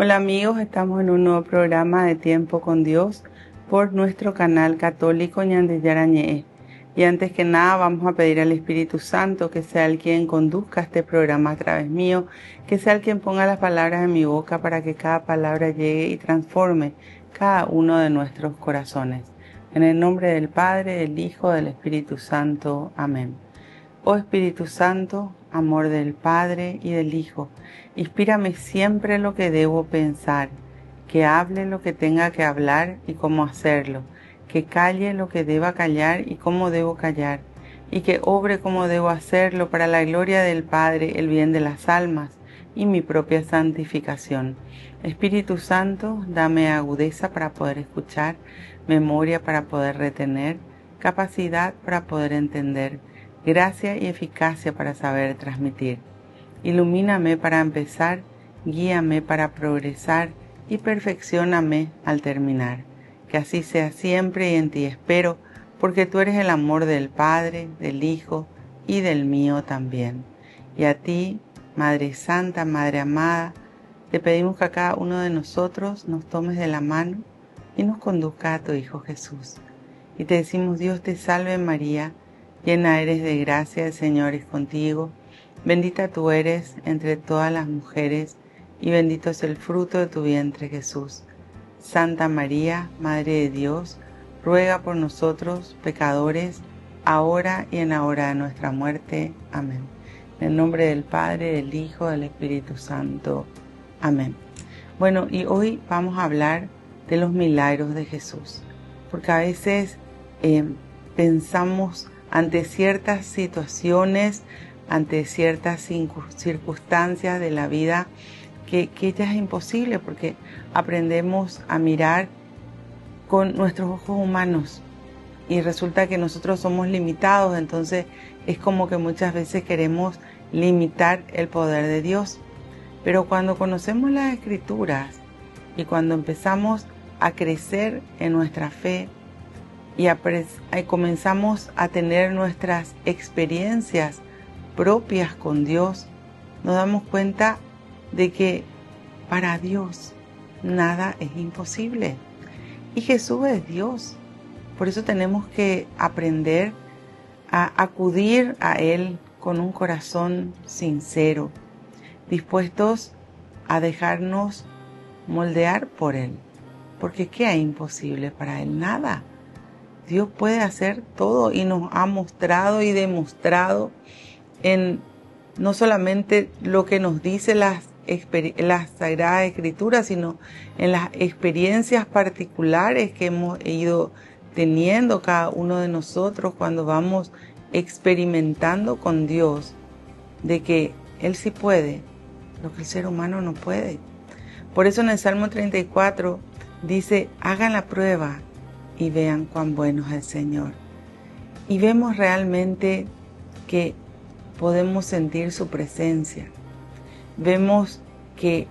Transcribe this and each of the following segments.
Hola amigos, estamos en un nuevo programa de Tiempo con Dios por nuestro canal católico Ñande Yarañe. Y antes que nada vamos a pedir al Espíritu Santo que sea el quien conduzca este programa a través mío, que sea el quien ponga las palabras en mi boca para que cada palabra llegue y transforme cada uno de nuestros corazones. En el nombre del Padre, del Hijo, del Espíritu Santo. Amén. Oh Espíritu Santo, amor del Padre y del Hijo, inspírame siempre lo que debo pensar, que hable lo que tenga que hablar y cómo hacerlo, que calle lo que deba callar y cómo debo callar, y que obre como debo hacerlo para la gloria del Padre, el bien de las almas y mi propia santificación. Espíritu Santo, dame agudeza para poder escuchar, memoria para poder retener, capacidad para poder entender, gracia y eficacia para saber transmitir. Ilumíname para empezar, guíame para progresar y perfeccióname al terminar. Que así sea siempre y en ti espero, porque tú eres el amor del Padre, del Hijo y del mío también. Y a ti, Madre Santa, Madre amada, te pedimos que a cada uno de nosotros nos tomes de la mano y nos conduzca a tu Hijo Jesús. Y te decimos: Dios te salve María, llena eres de gracia, el Señor es contigo. Bendita tú eres entre todas las mujeres, y bendito es el fruto de tu vientre, Jesús. Santa María, Madre de Dios, ruega por nosotros, pecadores, ahora y en la hora de nuestra muerte. Amén. En el nombre del Padre, del Hijo, del Espíritu Santo. Amén. Bueno, y hoy vamos a hablar de los milagros de Jesús, porque a veces pensamos ante ciertas situaciones, ante ciertas circunstancias de la vida, que ya es imposible, porque aprendemos a mirar con nuestros ojos humanos y resulta que nosotros somos limitados. Entonces es como que muchas veces queremos limitar el poder de Dios. Pero cuando conocemos las Escrituras y cuando empezamos a crecer en nuestra fe y comenzamos a tener nuestras experiencias propias con Dios, nos damos cuenta de que para Dios nada es imposible. Y Jesús es Dios. Por eso tenemos que aprender a acudir a Él con un corazón sincero, dispuestos a dejarnos moldear por Él. Porque ¿qué hay imposible para Él? Nada. Dios puede hacer todo y nos ha mostrado y demostrado en no solamente lo que nos dice las Sagradas Escrituras, sino en las experiencias particulares que hemos ido teniendo cada uno de nosotros cuando vamos experimentando con Dios de que Él sí puede lo que el ser humano no puede. Por eso en el Salmo 34 dice: hagan la prueba y vean cuán bueno es el Señor. Y vemos realmente que podemos sentir su presencia. Vemos que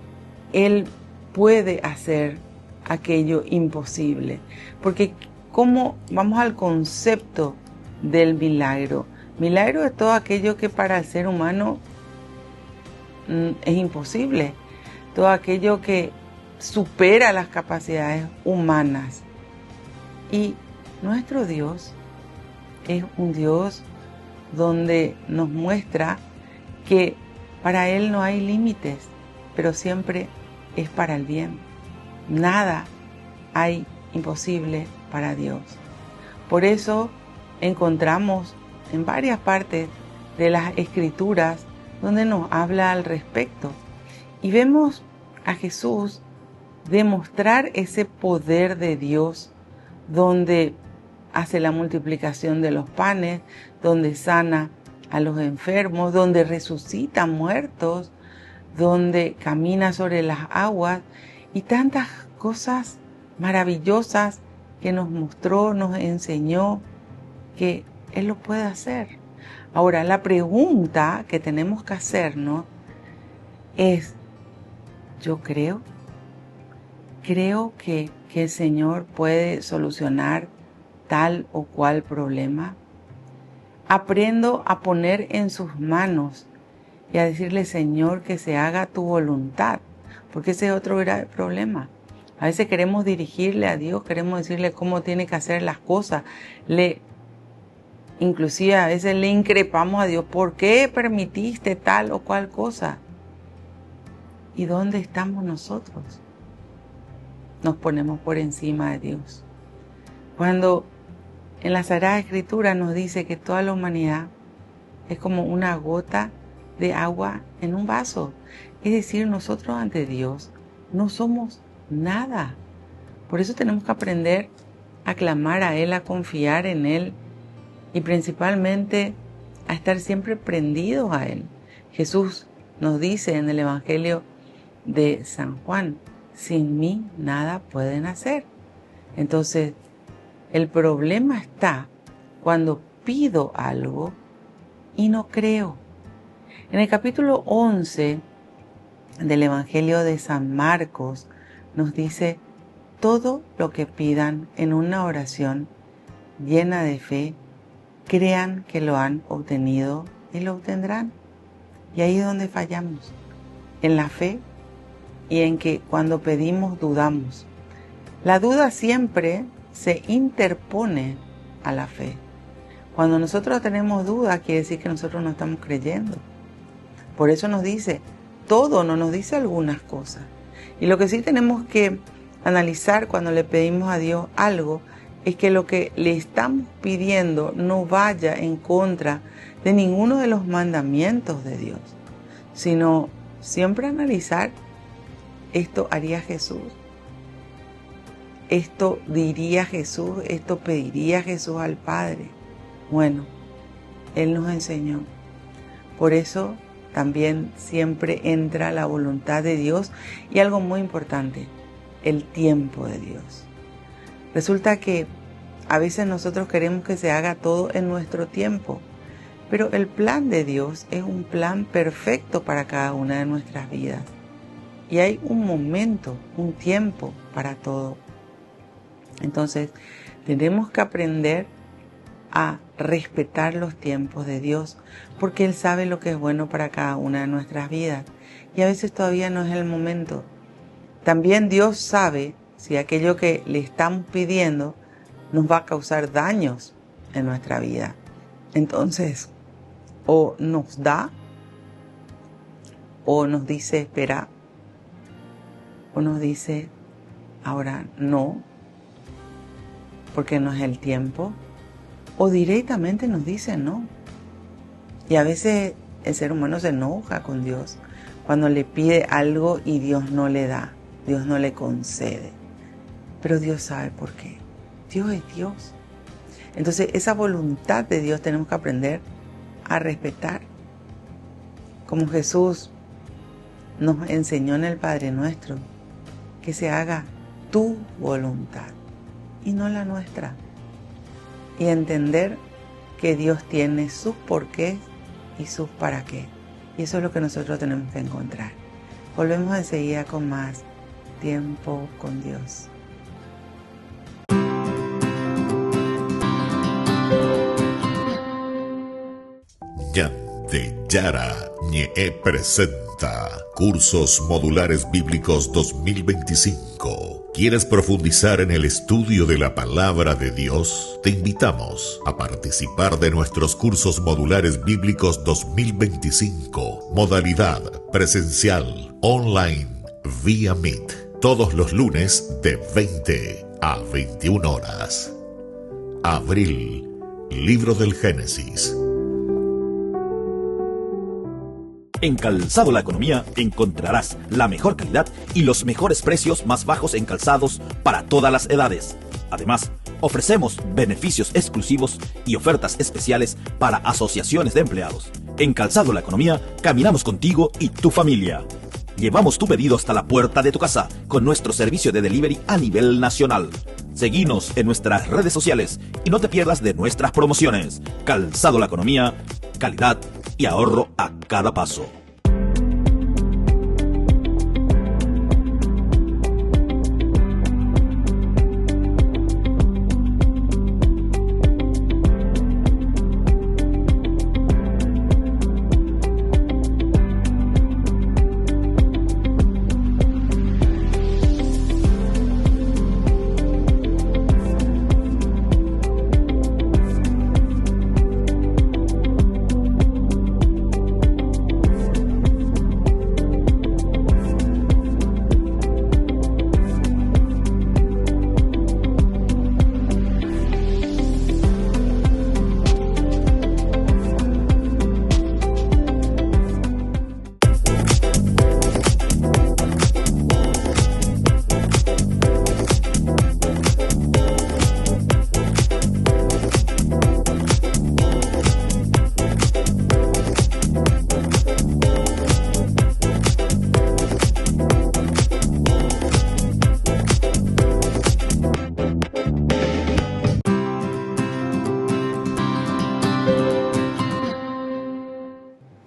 Él puede hacer aquello imposible. Porque ¿cómo vamos al concepto del milagro? Milagro es todo aquello que para el ser humano es imposible. Todo aquello que supera las capacidades humanas. Y nuestro Dios es un Dios donde nos muestra que para Él no hay límites, pero siempre es para el bien. Nada hay imposible para Dios. Por eso encontramos en varias partes de las Escrituras donde nos habla al respecto. Y vemos a Jesús demostrar ese poder de Dios, donde hace la multiplicación de los panes, donde sana a los enfermos, donde resucita muertos, donde camina sobre las aguas y tantas cosas maravillosas que nos mostró, nos enseñó que Él lo puede hacer. Ahora, la pregunta que tenemos que hacernos es: ¿yo creo que el Señor puede solucionar tal o cual problema? Aprendo a poner en sus manos y a decirle: Señor, que se haga tu voluntad. porque ese es otro grave problema. A veces queremos dirigirle a Dios, queremos decirle cómo tiene que hacer las cosas. Inclusive a veces le increpamos a Dios, ¿por qué permitiste tal o cual cosa? ¿Y dónde estamos nosotros? Nos ponemos por encima de Dios. Cuando en la Sagrada Escritura nos dice que toda la humanidad es como una gota de agua en un vaso. Es decir, nosotros ante Dios no somos nada. Por eso tenemos que aprender a clamar a Él, a confiar en Él y principalmente a estar siempre prendidos a Él. Jesús nos dice en el Evangelio de San Juan, sin mí nada pueden hacer. Entonces, el problema está cuando pido algo y no creo. En el capítulo 11 del Evangelio de San Marcos nos dice, todo lo que pidan en una oración llena de fe, crean que lo han obtenido y lo obtendrán. Y ahí es donde fallamos, en la fe y en que cuando pedimos dudamos. La duda siempre se interpone a la fe. Cuando nosotros tenemos duda, quiere decir que nosotros no estamos creyendo. Por eso nos dice todo, no nos dice algunas cosas. Y lo que sí tenemos que analizar cuando le pedimos a Dios algo es que lo que le estamos pidiendo no vaya en contra de ninguno de los mandamientos de Dios, sino siempre analizar, esto haría Jesús, esto diría Jesús, esto pediría Jesús al Padre. Bueno, Él nos enseñó. Por eso también siempre entra la voluntad de Dios y algo muy importante, el tiempo de Dios. Resulta que a veces nosotros queremos que se haga todo en nuestro tiempo, pero el plan de Dios es un plan perfecto para cada una de nuestras vidas. Y hay un momento, un tiempo para todo. Entonces, tenemos que aprender a respetar los tiempos de Dios, porque Él sabe lo que es bueno para cada una de nuestras vidas. Y a veces todavía no es el momento. También Dios sabe si aquello que le estamos pidiendo nos va a causar daños en nuestra vida. Entonces, o nos da, o nos dice espera, o nos dice ahora no, porque no es el tiempo, o directamente nos dice no. Y a veces el ser humano se enoja con Dios cuando le pide algo y Dios no le da, Dios no le concede. Pero Dios sabe por qué. Dios es Dios. Entonces esa voluntad de Dios tenemos que aprender a respetar. Como Jesús nos enseñó en el Padre Nuestro, que se haga tu voluntad y no la nuestra. Y entender que Dios tiene sus porqués y sus para qué. Y eso es lo que nosotros tenemos que encontrar. Volvemos enseguida con más tiempo con Dios. Yante Yara Ñe presenta Cursos Modulares Bíblicos 2025. ¿Quieres profundizar en el estudio de la Palabra de Dios? Te invitamos a participar de nuestros Cursos Modulares Bíblicos 2025. Modalidad presencial, online, vía Meet. Todos los lunes de 20 a 21 horas. Abril, Libro del Génesis. En Calzado La Economía encontrarás la mejor calidad y los mejores precios más bajos en calzados para todas las edades. Además, ofrecemos beneficios exclusivos y ofertas especiales para asociaciones de empleados. En Calzado La Economía caminamos contigo y tu familia. Llevamos tu pedido hasta la puerta de tu casa con nuestro servicio de delivery a nivel nacional. Seguinos en nuestras redes sociales y no te pierdas de nuestras promociones. Calzado La Economía, calidad y ahorro a cada paso.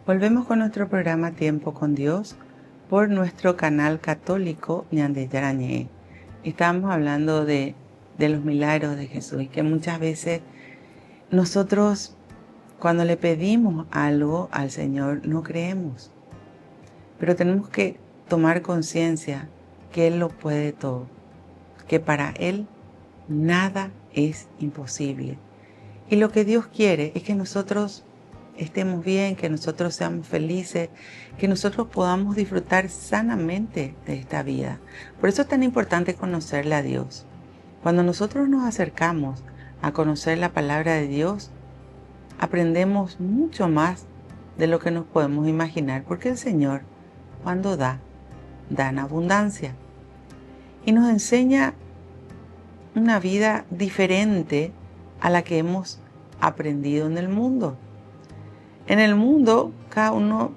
Volvemos con nuestro programa Tiempo con Dios por nuestro canal católico Ñande Yarañé. Estamos hablando de los milagros de Jesús y que muchas veces nosotros cuando le pedimos algo al Señor no creemos. Pero tenemos que tomar conciencia que Él lo puede todo, que para Él nada es imposible. Y lo que Dios quiere es que nosotros estemos bien, que nosotros seamos felices, que nosotros podamos disfrutar sanamente de esta vida. Por eso es tan importante conocerle a Dios. Cuando nosotros nos acercamos a conocer la palabra de Dios, aprendemos mucho más de lo que nos podemos imaginar, porque el Señor, cuando da en abundancia. Y nos enseña una vida diferente a la que hemos aprendido en el mundo. En el mundo, cada uno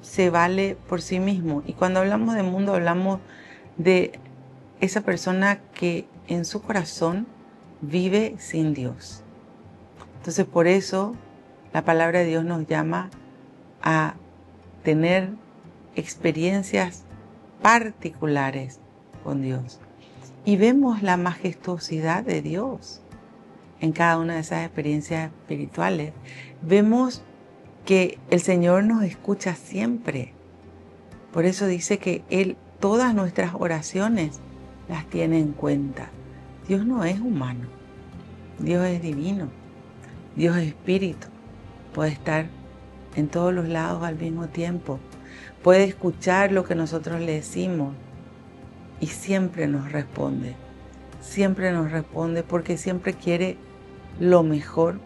se vale por sí mismo. Y cuando hablamos de mundo, hablamos de esa persona que en su corazón vive sin Dios. Entonces, por eso, la palabra de Dios nos llama a tener experiencias particulares con Dios. Y vemos la majestuosidad de Dios en cada una de esas experiencias espirituales. Vemos que el Señor nos escucha siempre. Por eso dice que Él todas nuestras oraciones las tiene en cuenta. Dios no es humano. Dios es divino. Dios es espíritu. Puede estar en todos los lados al mismo tiempo. Puede escuchar lo que nosotros le decimos y siempre nos responde. Siempre nos responde porque siempre quiere lo mejor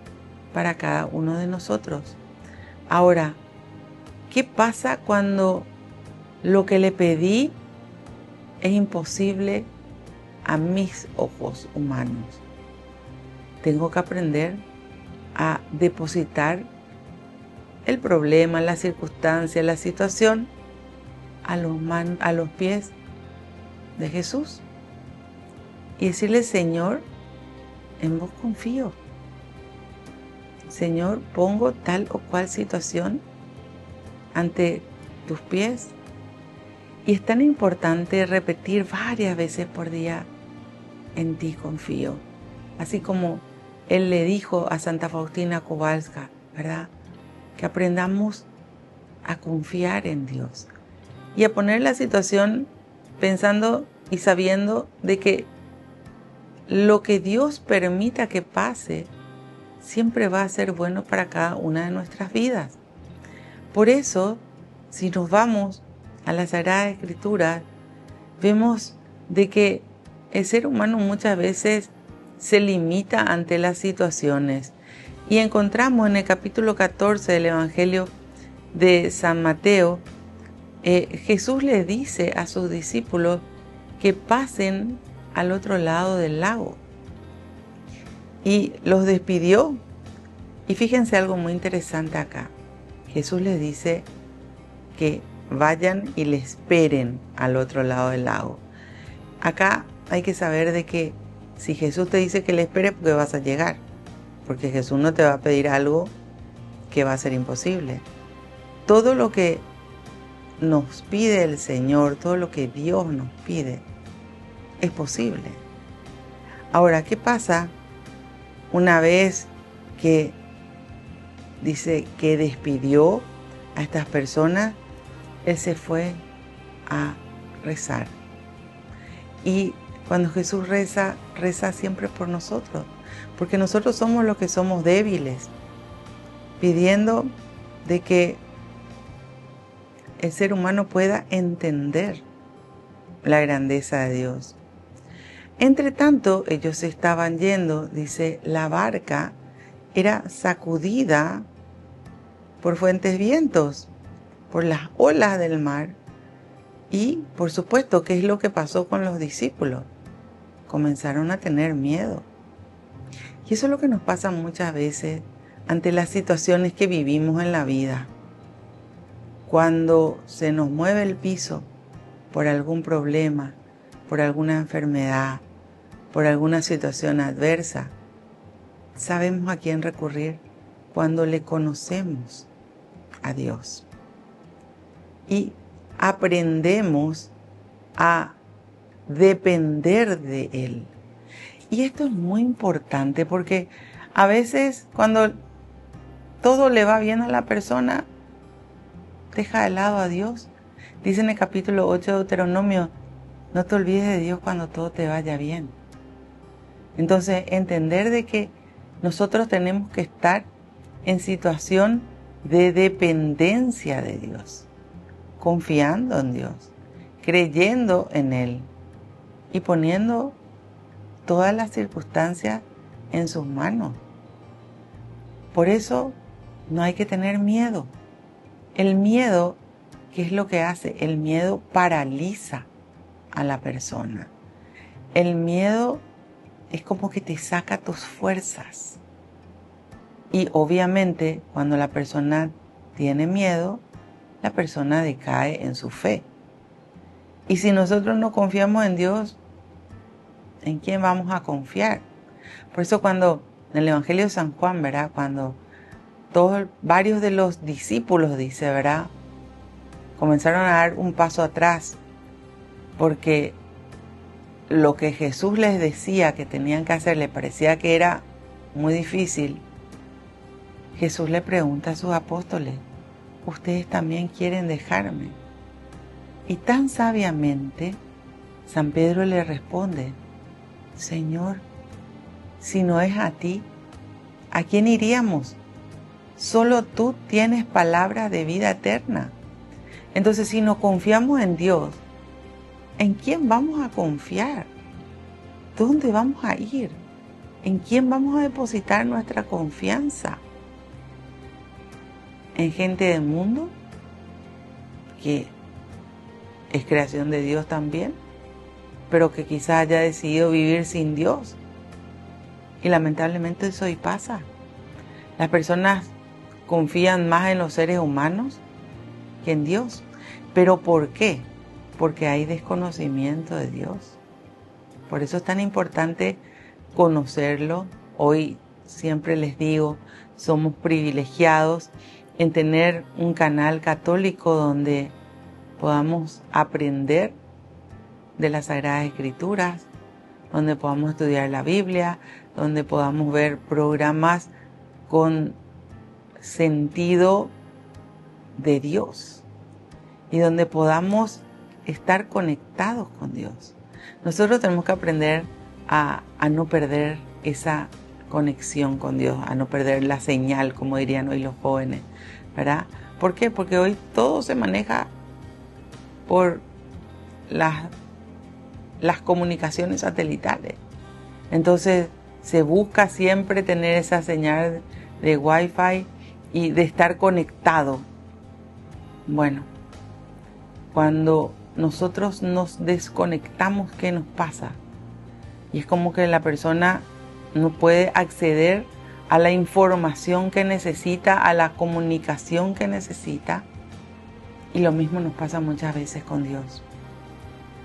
para cada uno de nosotros. Ahora, ¿qué pasa cuando lo que le pedí es imposible a mis ojos humanos? Tengo que aprender a depositar el problema, la circunstancia, la situación a los pies de Jesús y decirle: Señor, en vos confío. Señor, pongo tal o cual situación ante tus pies. Y es tan importante repetir varias veces por día: en ti confío. Así como Él le dijo a Santa Faustina Kowalska, ¿verdad? Que aprendamos a confiar en Dios y a poner la situación pensando y sabiendo de que lo que Dios permita que pase siempre va a ser bueno para cada una de nuestras vidas. Por eso, si nos vamos a la Sagrada Escritura, vemos de que el ser humano muchas veces se limita ante las situaciones. Y encontramos en el capítulo 14 del Evangelio de San Mateo, Jesús les dice a sus discípulos que pasen al otro lado del lago. Y los despidió. Y fíjense algo muy interesante acá. Jesús les dice que vayan y le esperen al otro lado del lago. Acá hay que saber de que si Jesús te dice que le espere, porque vas a llegar. Porque Jesús no te va a pedir algo que va a ser imposible. Todo lo que nos pide el Señor, todo lo que Dios nos pide, es posible. Ahora, ¿qué pasa una vez que dice que despidió a estas personas? Él se fue a rezar. Y cuando Jesús reza, reza siempre por nosotros, porque nosotros somos los que somos débiles, pidiendo de que el ser humano pueda entender la grandeza de Dios. Entre tanto, ellos estaban yendo, dice, la barca era sacudida por fuertes vientos, por las olas del mar. Y, por supuesto, ¿qué es lo que pasó con los discípulos? Comenzaron a tener miedo. Y eso es lo que nos pasa muchas veces ante las situaciones que vivimos en la vida. Cuando se nos mueve el piso por algún problema, por alguna enfermedad, por alguna situación adversa, sabemos a quién recurrir cuando le conocemos a Dios y aprendemos a depender de Él. Y esto es muy importante porque a veces cuando todo le va bien a la persona, deja de lado a Dios. Dice en el capítulo 8 de Deuteronomio, no te olvides de Dios cuando todo te vaya bien. Entonces, entender de que nosotros tenemos que estar en situación de dependencia de Dios, confiando en Dios, creyendo en Él y poniendo todas las circunstancias en sus manos. Por eso no hay que tener miedo. El miedo, ¿qué es lo que hace? El miedo paraliza a la persona. El miedo es como que te saca tus fuerzas. Y obviamente cuando la persona tiene miedo, la persona decae en su fe. Y si nosotros no confiamos en Dios, ¿en quién vamos a confiar? Por eso cuando en el Evangelio de San Juan, ¿verdad? Cuando varios de los discípulos, dice, ¿verdad? Comenzaron a dar un paso atrás porque lo que Jesús les decía que tenían que hacer les parecía que era muy difícil. Jesús le pregunta a sus apóstoles, ¿ustedes también quieren dejarme? Y tan sabiamente San Pedro le responde, Señor, si no es a ti, ¿a quién iríamos? Solo tú tienes palabras de vida eterna. Entonces, si no confiamos en Dios, ¿en quién vamos a confiar? ¿Dónde vamos a ir? ¿En quién vamos a depositar nuestra confianza? ¿En gente del mundo? Que es creación de Dios también, pero que quizás haya decidido vivir sin Dios. Y lamentablemente eso hoy pasa. Las personas confían más en los seres humanos que en Dios. ¿Pero por qué? Porque hay desconocimiento de Dios. Por eso es tan importante conocerlo. Hoy siempre les digo, somos privilegiados en tener un canal católico donde podamos aprender de las Sagradas Escrituras, donde podamos estudiar la Biblia, donde podamos ver programas con sentido de Dios y donde podamos estar conectados con Dios. Nosotros tenemos que aprender a no perder esa conexión con Dios, a no perder la señal, como dirían hoy los jóvenes, ¿verdad? ¿Por qué? Porque hoy todo se maneja por las comunicaciones satelitales. Entonces se busca siempre tener esa señal de Wi-Fi y de estar conectado. Bueno, cuando nosotros nos desconectamos, ¿qué nos pasa? Y es como que la persona no puede acceder a la información que necesita, a la comunicación que necesita. Y lo mismo nos pasa muchas veces con Dios.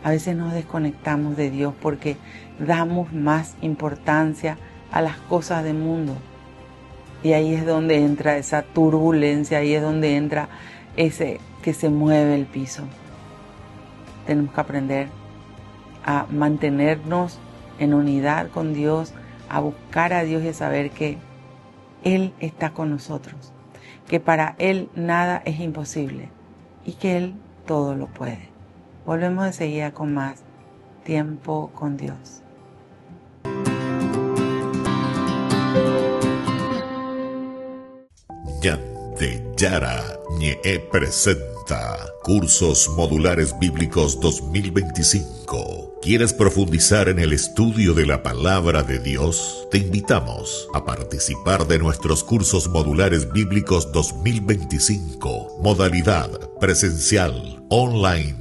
A veces nos desconectamos de Dios porque damos más importancia a las cosas del mundo. Y ahí es donde entra esa turbulencia, ahí es donde entra ese que se mueve el piso. Tenemos que aprender a mantenernos en unidad con Dios, a buscar a Dios y a saber que Él está con nosotros, que para Él nada es imposible y que Él todo lo puede. Volvemos enseguida con más tiempo con Dios. Yante Yara Ñe presenta Cursos Modulares Bíblicos 2025. ¿Quieres profundizar en el estudio de la Palabra de Dios? Te invitamos a participar de nuestros Cursos Modulares Bíblicos 2025. Modalidad presencial, online,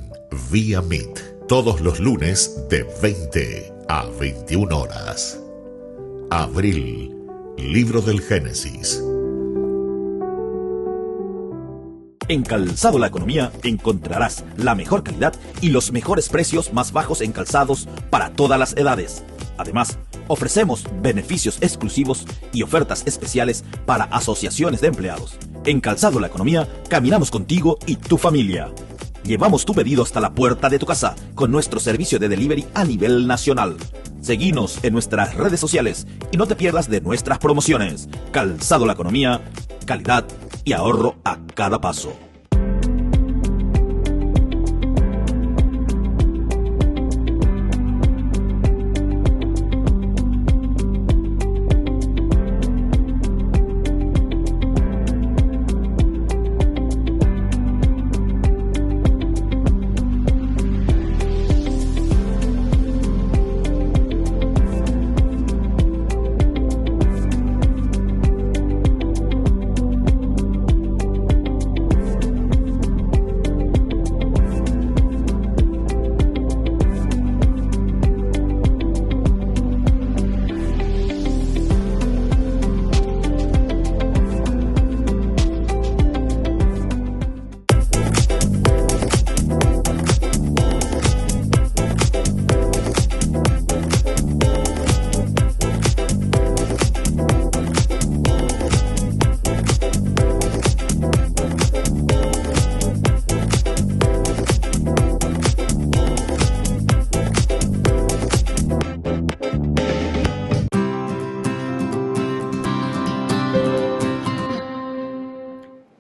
vía Meet. Todos los lunes de 20 a 21 horas. Abril, Libro del Génesis. En Calzado La Economía encontrarás la mejor calidad y los mejores precios más bajos en calzados para todas las edades. Además, ofrecemos beneficios exclusivos y ofertas especiales para asociaciones de empleados. En Calzado La Economía, caminamos contigo y tu familia. Llevamos tu pedido hasta la puerta de tu casa con nuestro servicio de delivery a nivel nacional. Seguinos en nuestras redes sociales y no te pierdas de nuestras promociones. Calzado La Economía, calidad y ahorro a cada paso.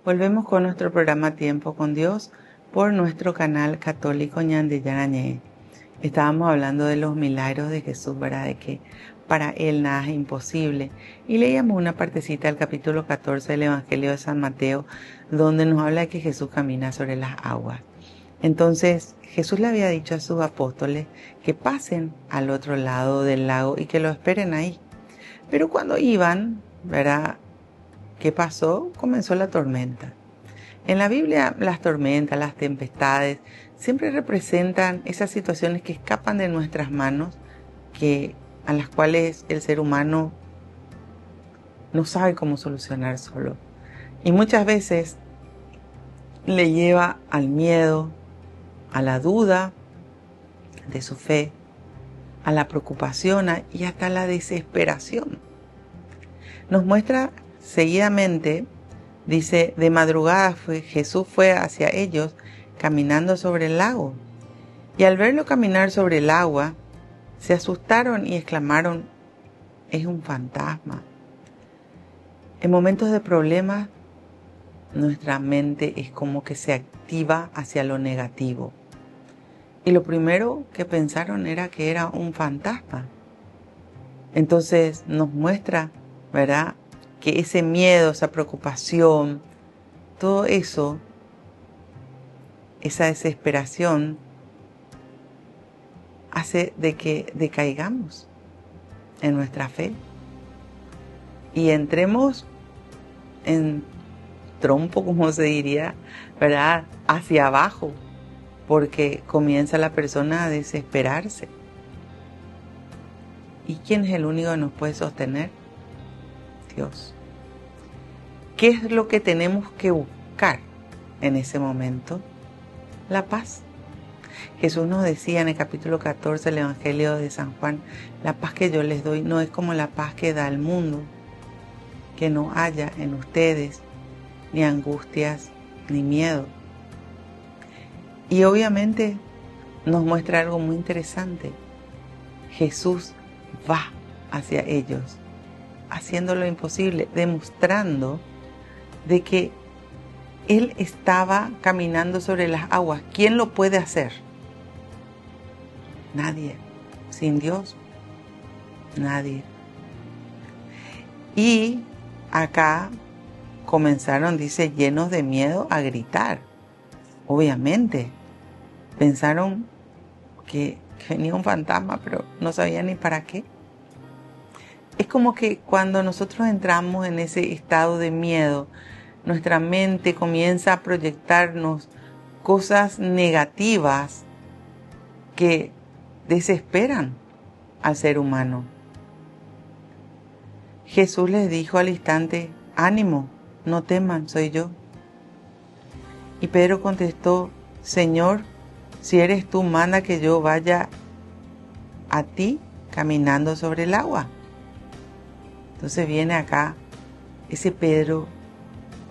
Volvemos con nuestro programa Tiempo con Dios por nuestro canal católico Ñande Yarañé. Estábamos hablando de los milagros de Jesús, ¿verdad? De que para Él nada es imposible. Y leíamos una partecita del capítulo 14 del Evangelio de San Mateo, donde nos habla de que Jesús camina sobre las aguas. Entonces, Jesús le había dicho a sus apóstoles que pasen al otro lado del lago y que lo esperen ahí. Pero cuando iban, ¿verdad? ¿Qué pasó? Comenzó la tormenta. En la Biblia, las tormentas, las tempestades, siempre representan esas situaciones que escapan de nuestras manos, a las cuales el ser humano no sabe cómo solucionar solo. Y muchas veces le lleva al miedo, a la duda de su fe, a la preocupación y hasta a la desesperación. Nos muestra seguidamente, dice, de madrugada Jesús fue hacia ellos caminando sobre el lago. Y al verlo caminar sobre el agua, se asustaron y exclamaron, es un fantasma. En momentos de problemas, nuestra mente es como que se activa hacia lo negativo. Y lo primero que pensaron era que era un fantasma. Entonces nos muestra, ¿verdad?, que ese miedo, esa preocupación, todo eso, esa desesperación, hace de que decaigamos en nuestra fe y entremos en trompo, como se diría, ¿verdad?, hacia abajo, porque comienza la persona a desesperarse. ¿Y quién es el único que nos puede sostener? Dios. ¿Qué es lo que tenemos que buscar en ese momento? La paz. Jesús nos decía en el capítulo 14 del Evangelio de San Juan, la paz que yo les doy no es como la paz que da el mundo, que no haya en ustedes ni angustias ni miedo. Y obviamente nos muestra algo muy interesante. Jesús va hacia ellos, haciendo lo imposible, demostrando de que Él estaba caminando sobre las aguas. ¿Quién lo puede hacer? Nadie. Sin Dios, nadie. Y acá comenzaron, dice, llenos de miedo a gritar. Obviamente, pensaron que venía un fantasma, pero no sabían ni para qué. Es como que cuando nosotros entramos en ese estado de miedo, nuestra mente comienza a proyectarnos cosas negativas que desesperan al ser humano. Jesús les dijo al instante, ánimo, no teman, soy yo. Y Pedro contestó, Señor, si eres tú, manda que yo vaya a ti caminando sobre el agua. Entonces viene acá ese Pedro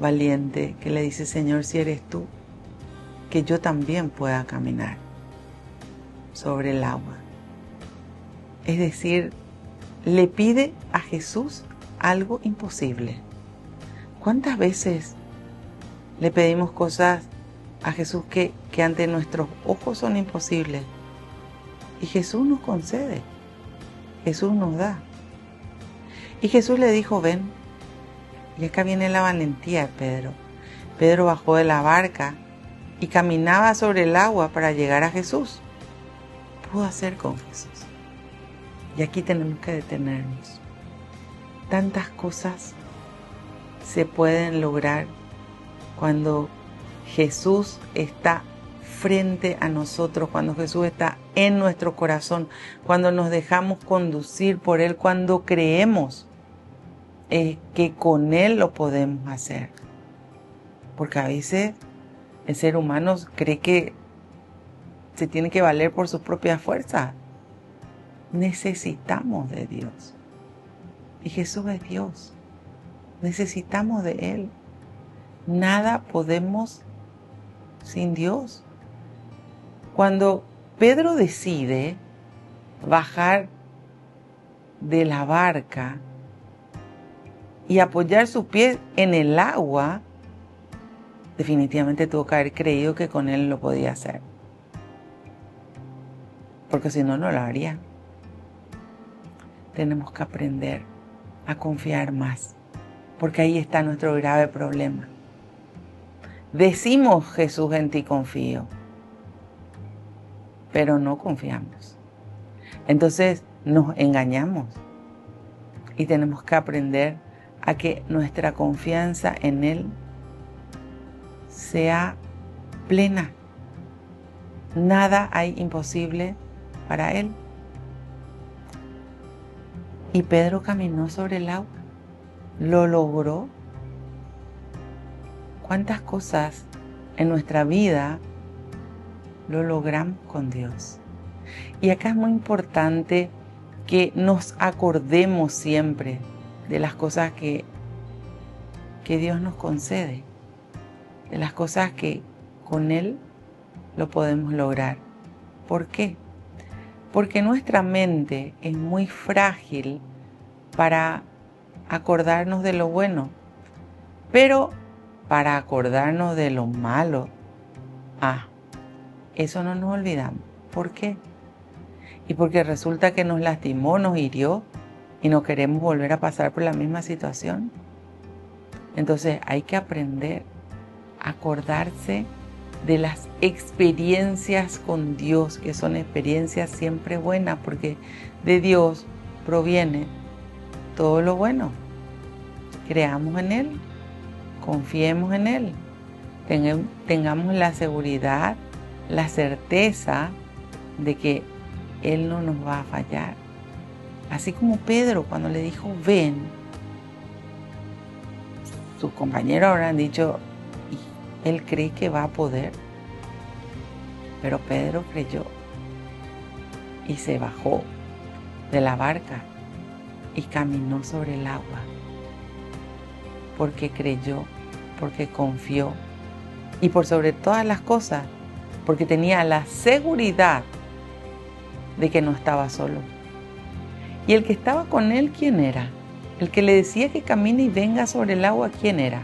valiente que le dice, Señor, si eres tú, que yo también pueda caminar sobre el agua. Es decir, le pide a Jesús algo imposible. ¿Cuántas veces le pedimos cosas a Jesús que ante nuestros ojos son imposibles? Y Jesús nos concede, Jesús nos da. Y Jesús le dijo, ven. Y acá viene la valentía de Pedro. Pedro bajó de la barca y caminaba sobre el agua para llegar a Jesús. Pudo hacer con Jesús. Y aquí tenemos que detenernos. Tantas cosas se pueden lograr cuando Jesús está frente a nosotros, cuando Jesús está en nuestro corazón, cuando nos dejamos conducir por Él, cuando creemos que con Él lo podemos hacer. Porque a veces el ser humano cree que se tiene que valer por sus propias fuerzas. Necesitamos de Dios. Y Jesús es Dios. Necesitamos de Él. Nada podemos sin Dios. Cuando Pedro decide bajar de la barca y apoyar sus pies en el agua, definitivamente tuvo que haber creído que con Él lo podía hacer. Porque si no, no lo haría. Tenemos que aprender a confiar más, porque ahí está nuestro grave problema. Decimos, Jesús, en ti confío, pero no confiamos. Entonces nos engañamos y tenemos que aprender a que nuestra confianza en Él sea plena. Nada hay imposible para Él. Y Pedro caminó sobre el agua. Lo logró. ¿Cuántas cosas en nuestra vida lo logramos con Dios? Y acá es muy importante que nos acordemos siempre de las cosas que Dios nos concede, de las cosas que con Él lo podemos lograr. ¿Por qué? Porque nuestra mente es muy frágil para acordarnos de lo bueno, pero para acordarnos de lo malo, eso no nos olvidamos. ¿Por qué? Y porque resulta que nos lastimó, nos hirió y no queremos volver a pasar por la misma situación. Entonces hay que aprender a acordarse de las experiencias con Dios, que son experiencias siempre buenas, porque de Dios proviene todo lo bueno. Creamos en Él, confiemos en Él, tengamos la seguridad, la certeza de que Él no nos va a fallar. Así como Pedro cuando le dijo, ven, sus compañeros habrán dicho, Él cree que va a poder. Pero Pedro creyó y se bajó de la barca y caminó sobre el agua. Porque creyó, porque confió y por sobre todas las cosas, porque tenía la seguridad de que no estaba solo. Y el que estaba con él, ¿quién era? El que le decía que camine y venga sobre el agua, ¿quién era?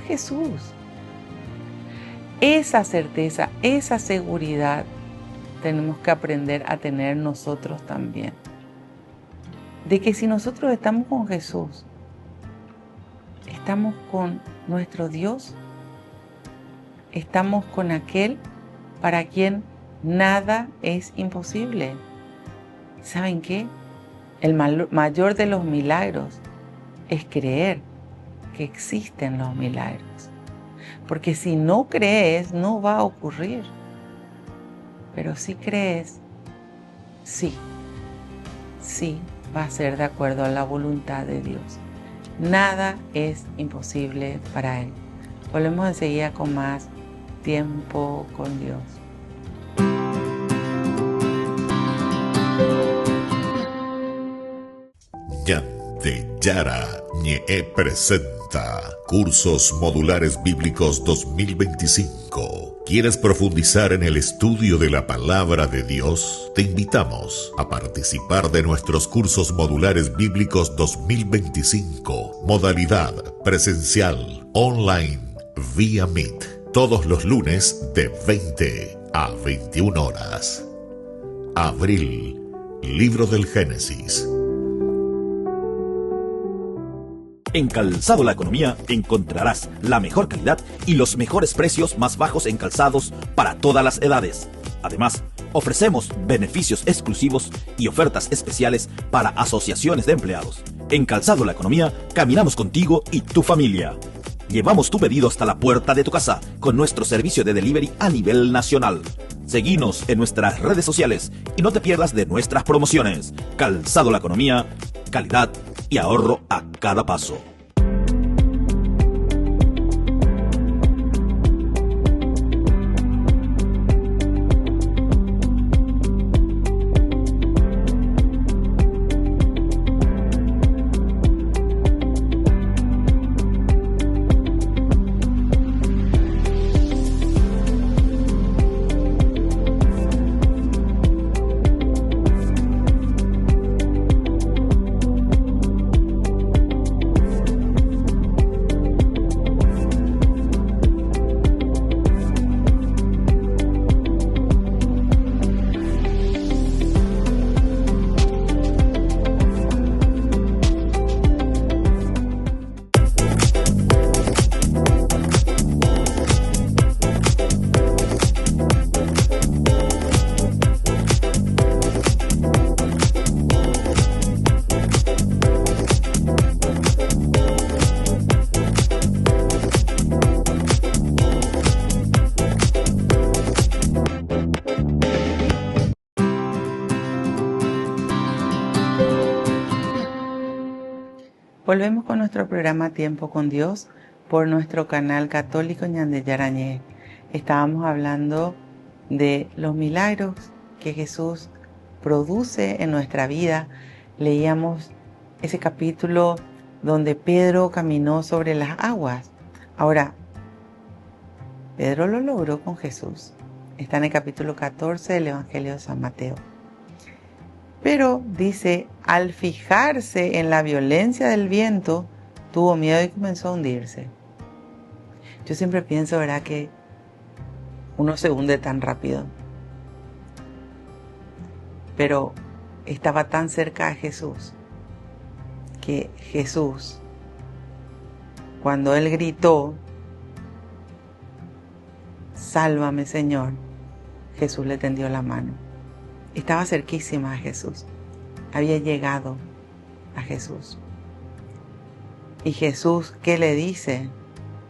Jesús. Esa certeza, esa seguridad tenemos que aprender a tener nosotros también. De que si nosotros estamos con Jesús, estamos con nuestro Dios, estamos con aquel para quien nada es imposible. ¿Saben qué? El mayor de los milagros es creer que existen los milagros. Porque si no crees, no va a ocurrir. Pero si crees, sí va a ser de acuerdo a la voluntad de Dios. Nada es imposible para Él. Volvemos enseguida con más tiempo con Dios. Ya, de Yara Ñe'e presenta Cursos Modulares Bíblicos 2025. ¿Quieres profundizar en el estudio de la Palabra de Dios? Te invitamos a participar de nuestros Cursos Modulares Bíblicos 2025. Modalidad presencial, online, vía Meet. Todos los lunes de 20 a 21 horas. Abril, Libro del Génesis. En Calzado La Economía encontrarás la mejor calidad y los mejores precios más bajos en calzados para todas las edades. Además, ofrecemos beneficios exclusivos y ofertas especiales para asociaciones de empleados. En Calzado La Economía caminamos contigo y tu familia. Llevamos tu pedido hasta la puerta de tu casa con nuestro servicio de delivery a nivel nacional. Seguinos en nuestras redes sociales y no te pierdas de nuestras promociones. Calzado La Economía, calidad y ahorro a cada paso. Volvemos con nuestro programa Tiempo con Dios por nuestro canal católico Ñande Yara Ñe'e. Estábamos hablando de los milagros que Jesús produce en nuestra vida. Leíamos ese capítulo donde Pedro caminó sobre las aguas. Ahora, Pedro lo logró con Jesús. Está en el capítulo 14 del Evangelio de San Mateo. Pero dice, al fijarse en la violencia del viento, tuvo miedo y comenzó a hundirse. Yo siempre pienso, ¿verdad?, que uno se hunde tan rápido. Pero estaba tan cerca de Jesús, que Jesús, cuando él gritó, sálvame, Señor, Jesús le tendió la mano. Estaba cerquísima a Jesús, había llegado a Jesús. Y Jesús, ¿qué le dice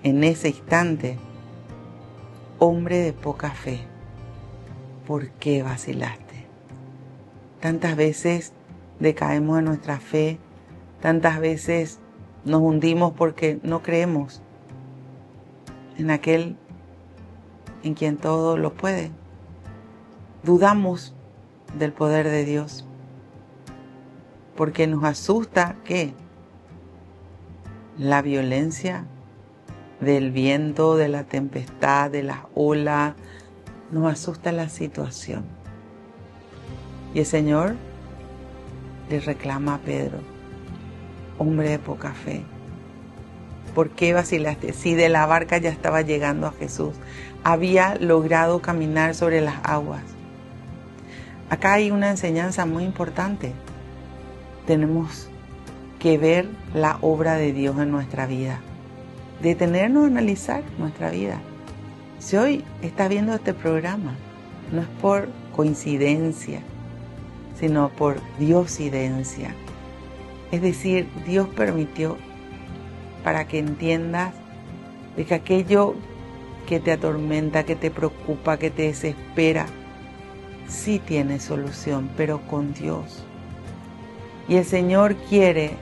en ese instante? Hombre de poca fe, ¿por qué vacilaste? Tantas veces decaemos en nuestra fe, tantas veces nos hundimos porque no creemos en aquel en quien todo lo puede. Dudamos del poder de Dios, porque nos asusta ¿qué? La violencia del viento, de la tempestad, de las olas, nos asusta la situación. Y el Señor le reclama a Pedro, hombre de poca fe, ¿por qué vacilaste? Si de la barca ya estaba llegando a Jesús, había logrado caminar sobre las aguas. Acá hay una enseñanza muy importante. Tenemos que ver la obra de Dios en nuestra vida. Detenernos a analizar nuestra vida. Si hoy estás viendo este programa, no es por coincidencia, sino por diosidencia. Es decir, Dios permitió para que entiendas de que aquello que te atormenta, que te preocupa, que te desespera, sí tiene solución, pero con Dios. Y el Señor quiere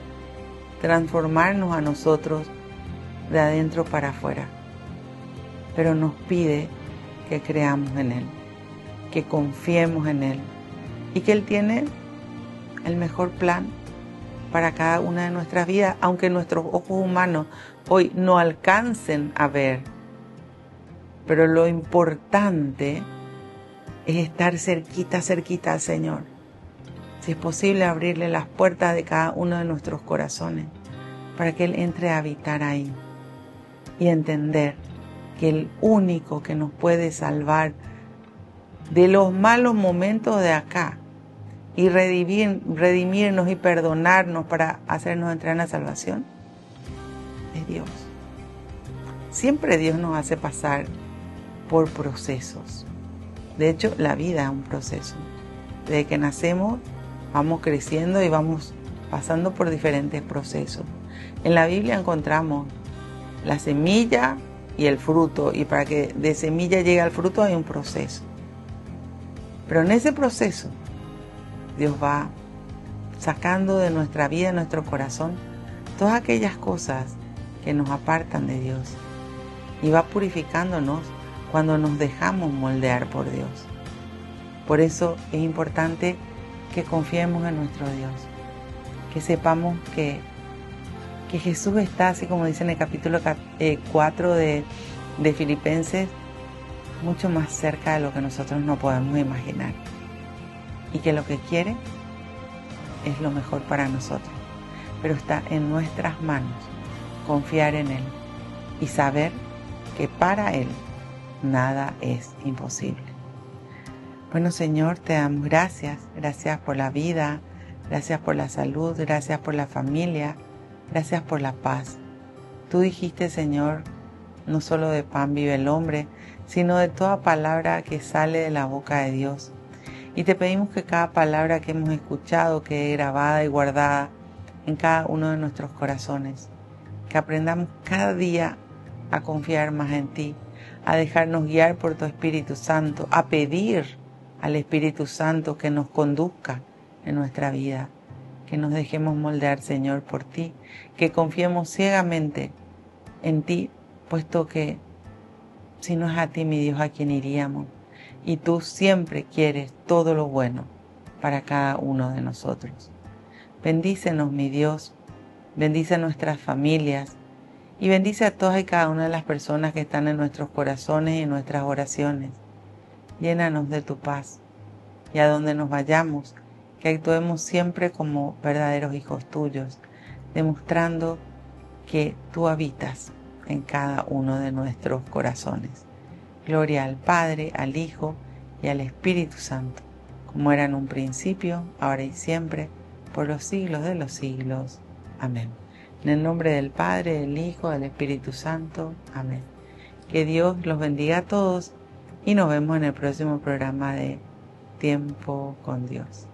transformarnos a nosotros de adentro para afuera, pero nos pide que creamos en Él, que confiemos en Él y que Él tiene el mejor plan para cada una de nuestras vidas, aunque nuestros ojos humanos hoy no alcancen a ver. Pero lo importante es estar cerquita al Señor. Si es posible, abrirle las puertas de cada uno de nuestros corazones para que Él entre a habitar ahí y entender que el único que nos puede salvar de los malos momentos de acá y redimirnos y perdonarnos para hacernos entrar en la salvación es Dios. Siempre Dios nos hace pasar por procesos. De hecho, la vida es un proceso. Desde que nacemos vamos creciendo y vamos pasando por diferentes procesos. En la Biblia encontramos la semilla y el fruto, y para que de semilla llegue al fruto hay un proceso. Pero en ese proceso Dios va sacando de nuestra vida, de nuestro corazón, todas aquellas cosas que nos apartan de Dios, y va purificándonos cuando nos dejamos moldear por Dios. Por eso es importante que confiemos en nuestro Dios, que sepamos que Jesús está, así como dice en el capítulo 4 de Filipenses, mucho más cerca de lo que nosotros no podemos imaginar, y que lo que quiere es lo mejor para nosotros, pero está en nuestras manos confiar en Él y saber que para Él nada es imposible. Bueno, Señor, te damos gracias por la vida, gracias por la salud, gracias por la familia, gracias por la paz. Tú dijiste, Señor, no solo de pan vive el hombre, sino de toda palabra que sale de la boca de Dios. Y te pedimos que cada palabra que hemos escuchado quede grabada y guardada en cada uno de nuestros corazones. Que aprendamos cada día a confiar más en ti, a dejarnos guiar por tu Espíritu Santo, a pedir al Espíritu Santo que nos conduzca en nuestra vida. Que nos dejemos moldear, Señor, por ti, que confiemos ciegamente en ti, puesto que si no es a ti, mi Dios, ¿a quién iríamos? Y tú siempre quieres todo lo bueno para cada uno de nosotros. Bendícenos, mi Dios, bendice a nuestras familias y bendice a todas y cada una de las personas que están en nuestros corazones y en nuestras oraciones. Llénanos de tu paz, y a donde nos vayamos, que actuemos siempre como verdaderos hijos tuyos, demostrando que tú habitas en cada uno de nuestros corazones. Gloria al Padre, al Hijo y al Espíritu Santo, como era en un principio, ahora y siempre, por los siglos de los siglos. Amén. En el nombre del Padre, del Hijo, del Espíritu Santo. Amén. Que Dios los bendiga a todos y nos vemos en el próximo programa de Tiempo con Dios.